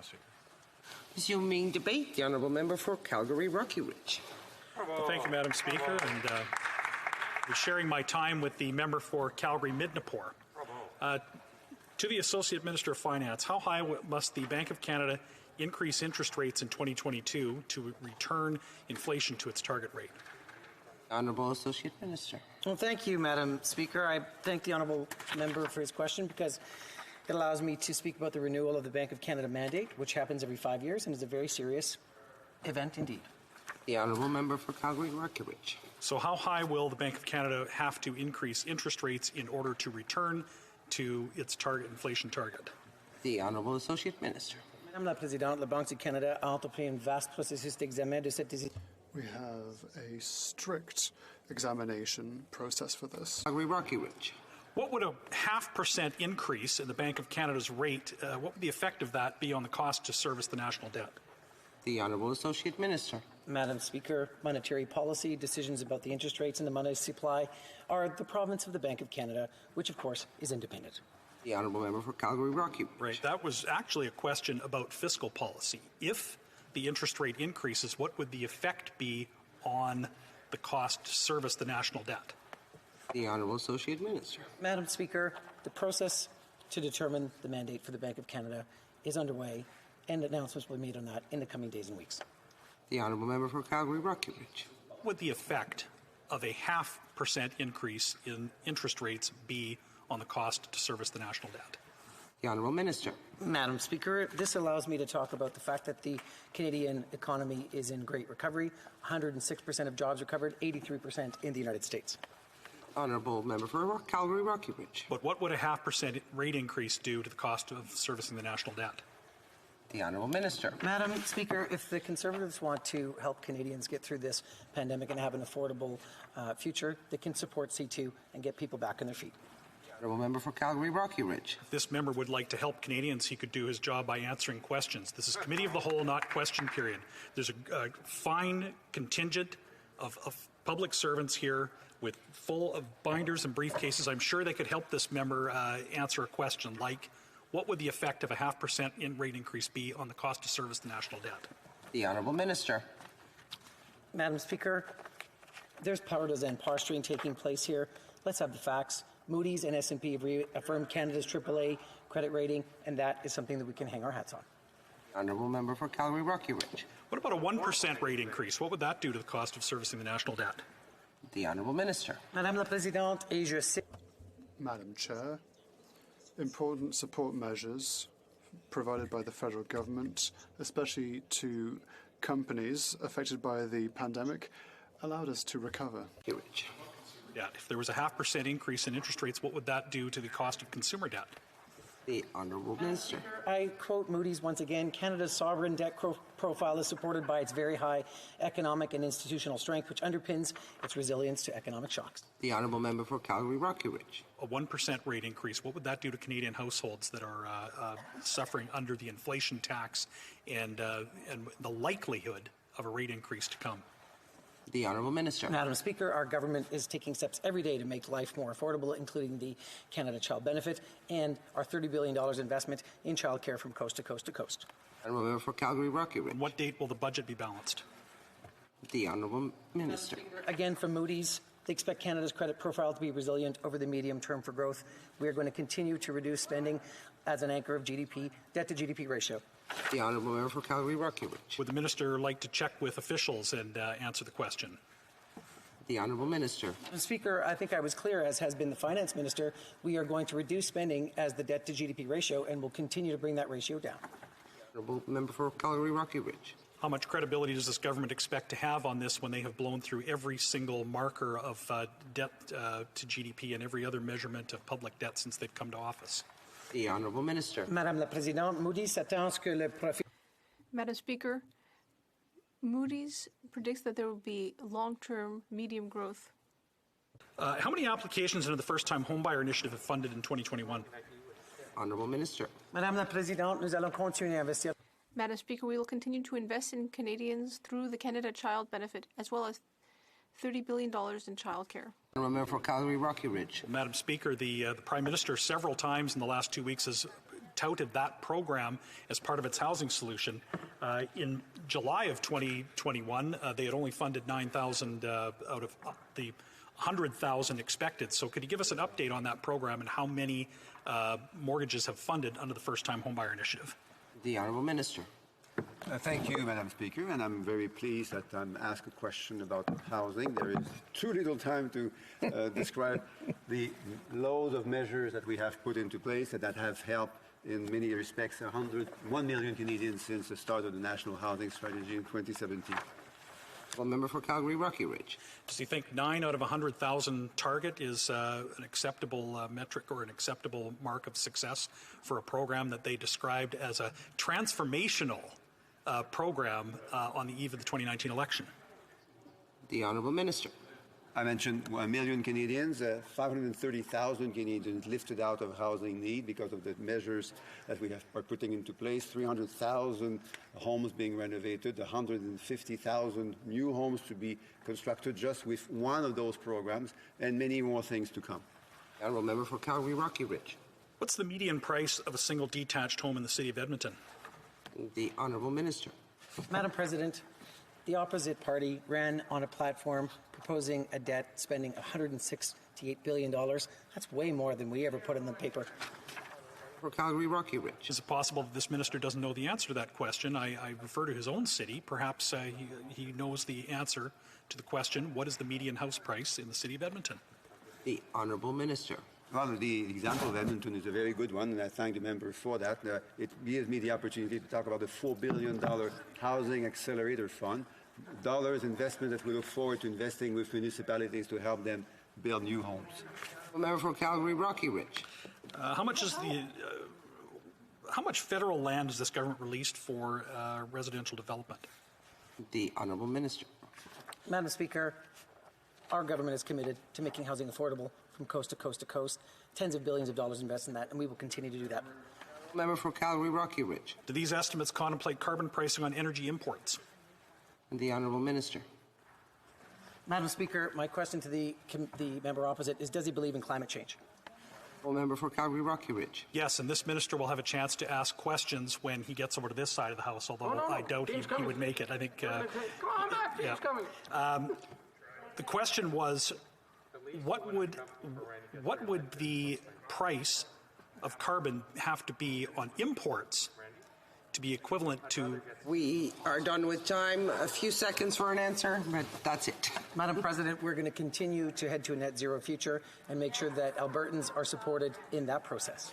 Speaker. Resuming debate, the Honourable Member for Calgary Rocky Ridge. Well, thank you, Madam Speaker, and sharing my time with the member for Calgary Midnapore. To the Associate Minister of Finance, how high must the Bank of Canada increase interest rates in 2022 to return inflation to its target rate? Honourable Associate Minister. Well, thank you, Madam Speaker. I thank the Honourable Member for his question because it allows me to speak about the renewal of the Bank of Canada mandate, which happens every 5 years and is a very serious event indeed. The Honourable Member for Calgary Rocky Ridge. So how high will the Bank of Canada have to increase interest rates in order to return to its target inflation target? The Honourable Associate Minister. Madame la Présidente, la Banque du Canada a entrepris un vaste processus d'examen de cette décision. We have a strict examination process for this. Calgary Rocky Ridge. What would a 0.5% increase in the Bank of Canada's rate, what would the effect of that be on the cost to service the national debt? The Honourable Associate Minister. Madam Speaker, monetary policy decisions about the interest rates and the money supply are the province of the Bank of Canada, which of course is independent. The Honourable Member for Calgary Rocky Ridge. Right, that was actually a question about fiscal policy. If the interest rate increases, what would the effect be on the cost to service the national debt? The Honourable Associate Minister. Madam Speaker, the process to determine the mandate for the Bank of Canada is underway, and announcements will be made on that in the coming days and weeks. The Honourable Member for Calgary Rocky Ridge. What would the effect of a 0.5% increase in interest rates be on the cost to service the national debt? The Honourable Minister. Madam Speaker, this allows me to talk about the fact that the Canadian economy is in great recovery. 106% of jobs recovered, 83% in the United States. Honourable Member for Calgary Rocky Ridge. But what would a 0.5% rate increase do to the cost of servicing the national debt? The Honourable Minister. Madam Speaker, if the Conservatives want to help Canadians get through this pandemic and have an affordable future, they can support C2 and get people back on their feet. Honourable Member for Calgary Rocky Ridge. If this member would like to help Canadians, he could do his job by answering questions. This is Committee of the Whole, not question period. There's a fine contingent of public servants here with full of binders and briefcases. I'm sure they could help this member answer a question like, what would the effect of a 0.5% rate increase be on the cost to service the national debt? The Honourable Minister. Madam Speaker, there's partisan posturing taking place here. Let's have the facts. Moody's and S&P have reaffirmed Canada's AAA credit rating, and that is something that we can hang our hats on. Honourable Member for Calgary Rocky Ridge. What about a 1% rate increase? What would that do to the cost of servicing the national debt? The Honourable Minister. Madame la Présidente, et je sais. Madam Chair, important support measures provided by the federal government, especially to companies affected by the pandemic, allowed us to recover. Ridge. Yeah, if there was a 0.5% increase in interest rates, what would that do to the cost of consumer debt? The Honourable Minister. I quote Moody's once again, Canada's sovereign debt profile is supported by its very high economic and institutional strength, which underpins its resilience to economic shocks. The Honourable Member for Calgary Rocky Ridge. A 1% rate increase, what would that do to Canadian households that are suffering under the inflation tax and the likelihood of a rate increase to come? The Honourable Minister. Madam Speaker, our government is taking steps every day to make life more affordable, including the Canada Child Benefit and our $30 billion investment in childcare from coast to coast to coast. Honourable Member for Calgary Rocky Ridge. On what date will the budget be balanced? The Honourable Minister. Again, from Moody's, they expect Canada's credit profile to be resilient over the medium term for growth. We are going to continue to reduce spending as an anchor of GDP, debt to GDP ratio. The Honourable Member for Calgary Rocky Ridge. Would the minister like to check with officials and answer the question? The Honourable Minister. Mr. Speaker, I think I was clear, as has been the Finance Minister. We are going to reduce spending as the debt to GDP ratio and will continue to bring that ratio down. Honourable Member for Calgary Rocky Ridge. How much credibility does this government expect to have on this when they have blown through every single marker of debt to GDP and every other measurement of public debt since they've come to office? The Honourable Minister. Madame la Présidente, Moody's s'attend à ce que le profit. Madam Speaker, Moody's predicts that there will be long-term medium growth. How many applications into the first-time homebuyer initiative have funded in 2021? Honourable Minister. Madame la Présidente, nous allons continuer à investir. Madam Speaker, we will continue to invest in Canadians through the Canada Child Benefit, as well as $30 billion in childcare. Honourable Member for Calgary Rocky Ridge. Madam Speaker, the Prime Minister several times in the last 2 weeks has touted that program as part of its housing solution. In July of 2021, they had only funded 9,000 out of the 100,000 expected. So could you give us an update on that program and how many mortgages have funded under the first-time homebuyer initiative? The Honourable Minister. Thank you, Madam Speaker, and I'm very pleased that I'm asked a question about housing. There is too little time to describe the loads of measures that we have put into place and that have helped in many respects 1 million Canadians since the start of the National Housing Strategy in 2017. Well, member for Calgary Rocky Ridge. Does he think 9 out of 100,000 target is an acceptable metric or an acceptable mark of success for a program that they described as a transformational program on the eve of the 2019 election? The Honourable Minister. I mentioned 1 million Canadians, 530,000 Canadians lifted out of housing need because of the measures that we are putting into place, 300,000 homes being renovated, 150,000 new homes to be constructed just with one of those programs, and many more things to come. The Honourable Member for Calgary Rocky Ridge. What's the median price of a single detached home in the city of Edmonton? The Honourable Minister. Madam President, the opposite party ran on a platform proposing a debt spending $168 billion. That's way more than we ever put in the paper. For Calgary Rocky Ridge. Is it possible that this minister doesn't know the answer to that question? I refer to his own city. Perhaps he knows the answer to the question, what is the median house price in the city of Edmonton? The Honourable Minister. Well, the example of Edmonton is a very good one, and I thank the member for that. It gives me the opportunity to talk about the $4 billion Housing Accelerator Fund, investment that we look forward to investing with municipalities to help them build new homes. Member for Calgary Rocky Ridge. How much federal land has this government released for residential development? The Honourable Minister. Madam Speaker, our government is committed to making housing affordable from coast to coast to coast. Tens of billions of dollars invested in that, and we will continue to do that. Member for Calgary Rocky Ridge. Do these estimates contemplate carbon pricing on energy imports? The Honourable Minister. Madam Speaker, my question to the member opposite is, does he believe in climate change? Member for Calgary Rocky Ridge. Yes, and this minister will have a chance to ask questions when he gets over to this side of the House, although I doubt he would make it. I think. Come on back, Dave's coming. The question was, what would the price of carbon have to be on imports to be equivalent to? We are done with time. A few seconds for an answer, but that's it. Madam President, we're going to continue to head to a net zero future and make sure that Albertans are supported in that process.